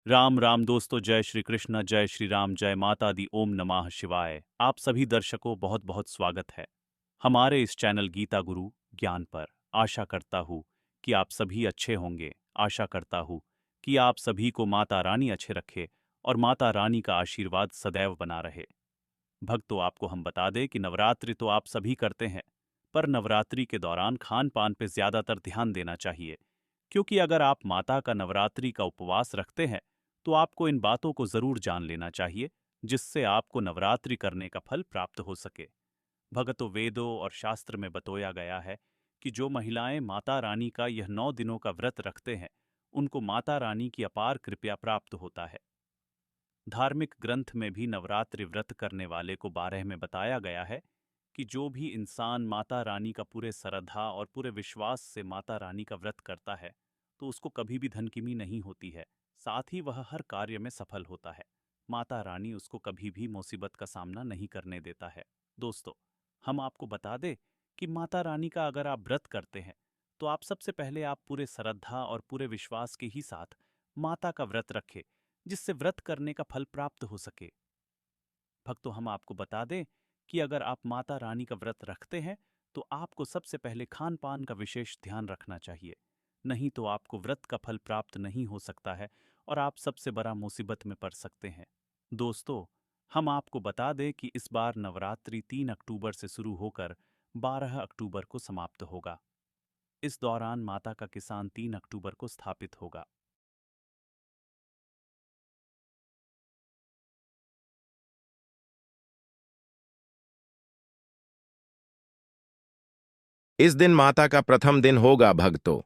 राम राम दोस्तों, जय श्री कृष्ण, जय श्री राम, जय माता दी, ओम नमः शिवाय। आप सभी दर्शकों बहुत बहुत स्वागत है हमारे इस चैनल गीता गुरु ज्ञान पर। आशा करता हूँ कि आप सभी अच्छे होंगे। आशा करता हूँ कि आप सभी को माता रानी अच्छे रखे और माता रानी का आशीर्वाद सदैव बना रहे। भक्तों, आपको हम बता दें कि नवरात्रि तो आप सभी करते हैं, पर नवरात्रि के दौरान खान पान पे ज्यादातर ध्यान देना चाहिए, क्योंकि अगर आप माता का नवरात्रि का उपवास रखते हैं तो आपको इन बातों को जरूर जान लेना चाहिए, जिससे आपको नवरात्रि करने का फल प्राप्त हो सके। भगतों, वेदों और शास्त्र में बतोया गया है कि जो महिलाएं माता रानी का यह 9 दिनों का व्रत रखते हैं, उनको माता रानी की अपार कृपा प्राप्त होता है। धार्मिक ग्रंथ में भी नवरात्रि व्रत करने वाले को 12 में बताया गया है कि जो भी इंसान माता रानी का पूरे श्रद्धा और पूरे विश्वास से माता रानी का व्रत करता है, तो उसको कभी भी धन की नहीं होती है। साथ ही वह हर कार्य में सफल होता है। माता रानी उसको कभी भी मुसीबत का सामना नहीं करने देता है। दोस्तों, हम आपको बता दें कि माता रानी का अगर आप व्रत करते हैं, तो आप सबसे पहले आप पूरे श्रद्धा और पूरे विश्वास के ही साथ माता का व्रत रखें, जिससे व्रत करने का फल प्राप्त हो सके। भक्तों, हम आपको बता दें कि अगर आप माता रानी का व्रत रखते हैं, तो आपको सबसे पहले खान पान का विशेष ध्यान रखना चाहिए। नहीं तो आपको व्रत का फल प्राप्त नहीं हो सकता है और आप सबसे बड़ा मुसीबत में पड़ सकते हैं। दोस्तों, हम आपको बता दें कि इस बार नवरात्रि 3 अक्टूबर से शुरू होकर 12 अक्टूबर को समाप्त होगा। इस दौरान माता का किसान 3 अक्टूबर को स्थापित होगा। इस दिन माता का प्रथम दिन होगा भक्तों।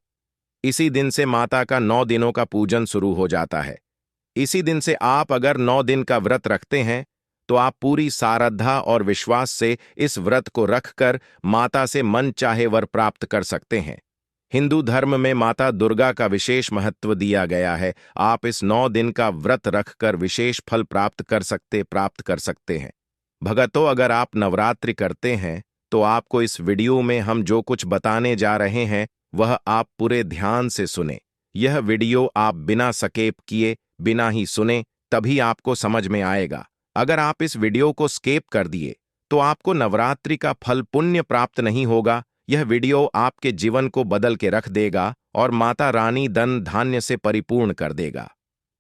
इसी दिन से माता का 9 दिनों का पूजन शुरू हो जाता है। इसी दिन से आप अगर 9 दिन का व्रत रखते हैं, तो आप पूरी सारधा और विश्वास से इस व्रत को रखकर माता से मन चाहे वर प्राप्त कर सकते हैं। हिंदू धर्म में माता दुर्गा का विशेष महत्व दिया गया है। आप इस 9 दिन का व्रत रखकर विशेष फल प्राप्त कर सकते हैं। भगतों, अगर आप नवरात्रि करते हैं, तो आपको इस वीडियो में हम जो कुछ बताने जा रहे हैं, वह आप पूरे ध्यान से सुने। यह वीडियो आप बिना स्किप किए, बिना ही सुने, तभी आपको समझ में आएगा। अगर आप इस वीडियो को स्किप कर दिए, तो आपको नवरात्रि का फल पुण्य प्राप्त नहीं होगा। यह वीडियो आपके जीवन को बदल के रख देगा और माता रानी धन धान्य से परिपूर्ण कर देगा।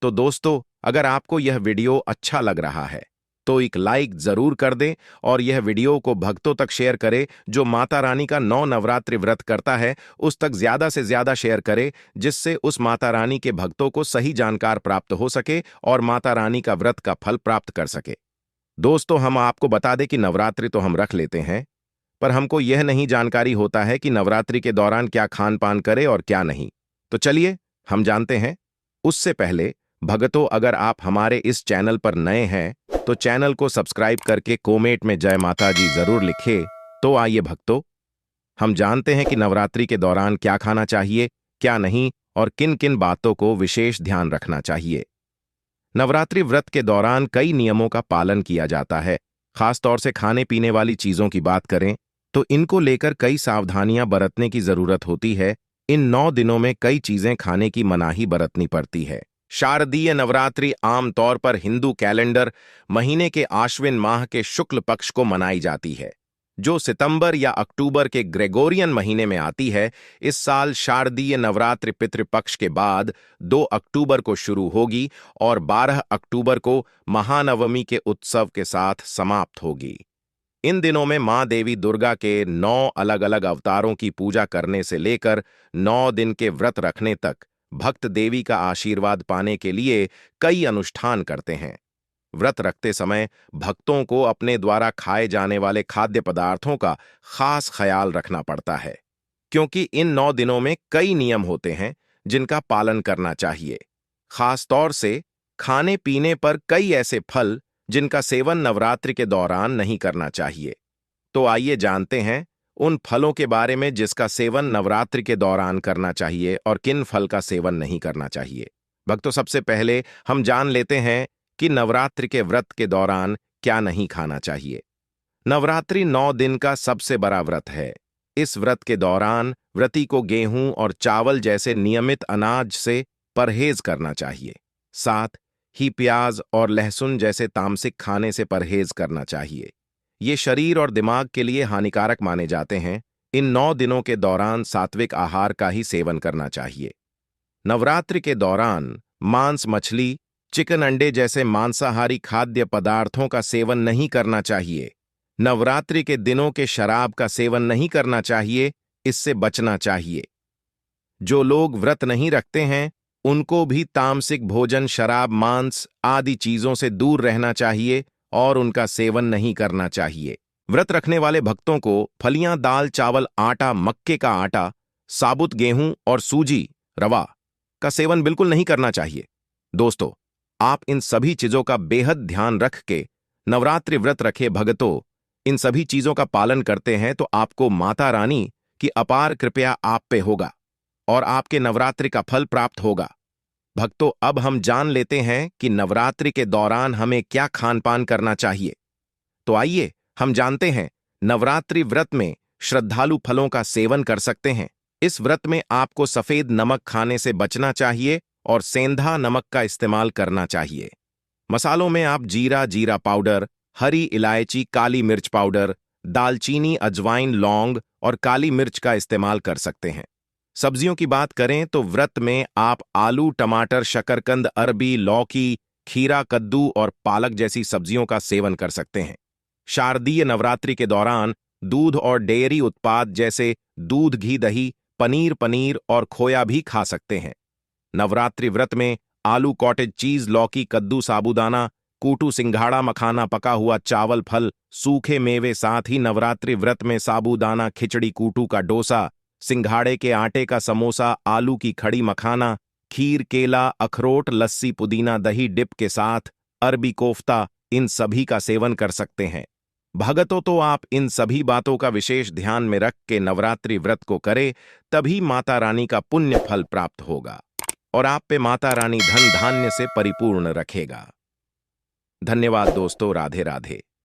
तो दोस्तों, अगर आपको यह वीडियो अच्छा लग रहा है, तो एक लाइक जरूर कर दें और यह वीडियो को भक्तों तक शेयर करें जो माता रानी का 9 नवरात्रि व्रत करता है, उस तक ज्यादा से ज्यादा शेयर करें, जिससे उस माता रानी के भक्तों को सही जानकार प्राप्त हो सके और माता रानी का व्रत का फल प्राप्त कर सके। दोस्तों, हम आपको बता दें कि नवरात्रि तो हम रख लेते हैं, पर हमको यह नहीं जानकारी होता है कि नवरात्रि के दौरान क्या खान पान करें और क्या नहीं। तो चलिए हम जानते हैं। उससे पहले भगतों, अगर आप हमारे इस चैनल पर नए हैं, तो चैनल को सब्सक्राइब करके कमेंट में जय माता जी जरूर लिखें। तो आइए भक्तों, हम जानते हैं कि नवरात्रि के दौरान क्या खाना चाहिए, क्या नहीं, और किन किन बातों को विशेष ध्यान रखना चाहिए। नवरात्रि व्रत के दौरान कई नियमों का पालन किया जाता है। खासतौर से खाने पीने वाली चीजों की बात करें, तो इनको लेकर कई सावधानियां बरतने की जरूरत होती है। इन 9 दिनों में कई चीजें खाने की मनाही बरतनी पड़ती है। शारदीय नवरात्रि आमतौर पर हिंदू कैलेंडर महीने के आश्विन माह के शुक्ल पक्ष को मनाई जाती है, जो सितंबर या अक्टूबर के ग्रेगोरियन महीने में आती है। इस साल शारदीय नवरात्रि पितृपक्ष के बाद 2 अक्टूबर को शुरू होगी और 12 अक्टूबर को महानवमी के उत्सव के साथ समाप्त होगी। इन दिनों में मां देवी दुर्गा के 9 अलग अलग अवतारों की पूजा करने से लेकर 9 दिन के व्रत रखने तक भक्त देवी का आशीर्वाद पाने के लिए कई अनुष्ठान करते हैं। व्रत रखते समय भक्तों को अपने द्वारा खाए जाने वाले खाद्य पदार्थों का खास ख्याल रखना पड़ता है, क्योंकि इन 9 दिनों में कई नियम होते हैं जिनका पालन करना चाहिए। खास तौर से खाने पीने पर कई ऐसे फल जिनका सेवन नवरात्रि के दौरान नहीं करना चाहिए। तो आइए जानते हैं उन फलों के बारे में जिसका सेवन नवरात्रि के दौरान करना चाहिए और किन फल का सेवन नहीं करना चाहिए। भक्तों, सबसे पहले हम जान लेते हैं कि नवरात्रि के व्रत के दौरान क्या नहीं खाना चाहिए। नवरात्रि 9 दिन का सबसे बड़ा व्रत है। इस व्रत के दौरान व्रती को गेहूं और चावल जैसे नियमित अनाज से परहेज करना चाहिए। साथ ही प्याज और लहसुन जैसे तामसिक खाने से परहेज करना चाहिए। ये शरीर और दिमाग के लिए हानिकारक माने जाते हैं। इन 9 दिनों के दौरान सात्विक आहार का ही सेवन करना चाहिए। नवरात्रि के दौरान मांस, मछली, चिकन, अंडे जैसे मांसाहारी खाद्य पदार्थों का सेवन नहीं करना चाहिए। नवरात्रि के दिनों के शराब का सेवन नहीं करना चाहिए, इससे बचना चाहिए। जो लोग व्रत नहीं रखते हैं उनको भी तामसिक भोजन, शराब, मांस आदि चीजों से दूर रहना चाहिए और उनका सेवन नहीं करना चाहिए। व्रत रखने वाले भक्तों को फलियां, दाल, चावल, आटा, मक्के का आटा, साबुत गेहूं और सूजी, रवा का सेवन बिल्कुल नहीं करना चाहिए। दोस्तों, आप इन सभी चीजों का बेहद ध्यान रख के नवरात्रि व्रत रखे भगतों, इन सभी चीजों का पालन करते हैं तो आपको माता रानी की अपार कृपया आप पे होगा और आपके नवरात्रि का फल प्राप्त होगा। भक्तों, अब हम जान लेते हैं कि नवरात्रि के दौरान हमें क्या खान पान करना चाहिए। तो आइए हम जानते हैं। नवरात्रि व्रत में श्रद्धालु फलों का सेवन कर सकते हैं। इस व्रत में आपको सफेद नमक खाने से बचना चाहिए और सेंधा नमक का इस्तेमाल करना चाहिए। मसालों में आप जीरा, जीरा पाउडर, हरी इलायची, काली मिर्च पाउडर, दालचीनी, अजवाइन, लौंग और काली मिर्च का इस्तेमाल कर सकते हैं। सब्जियों की बात करें तो व्रत में आप आलू, टमाटर, शकरकंद, अरबी, लौकी, खीरा, कद्दू और पालक जैसी सब्जियों का सेवन कर सकते हैं। शारदीय नवरात्रि के दौरान दूध और डेयरी उत्पाद जैसे दूध, घी, दही, पनीर और खोया भी खा सकते हैं। नवरात्रि व्रत में आलू, कॉटेज चीज, लौकी, कद्दू, साबूदाना, कूटू, सिंघाड़ा, मखाना, पका हुआ चावल, फल, सूखे मेवे, साथ ही नवरात्रि व्रत में साबूदाना खिचड़ी, कूटू का डोसा, सिंघाड़े के आटे का समोसा, आलू की खड़ी, मखाना, खीर, केला, अखरोट, लस्सी, पुदीना, दही डिप के साथ अरबी कोफ्ता, इन सभी का सेवन कर सकते हैं। भगतों, तो आप इन सभी बातों का विशेष ध्यान में रख के नवरात्रि व्रत को करें, तभी माता रानी का पुण्य फल प्राप्त होगा और आप पे माता रानी धन धान्य से परिपूर्ण रखेगा। धन्यवाद दोस्तों। राधे राधे।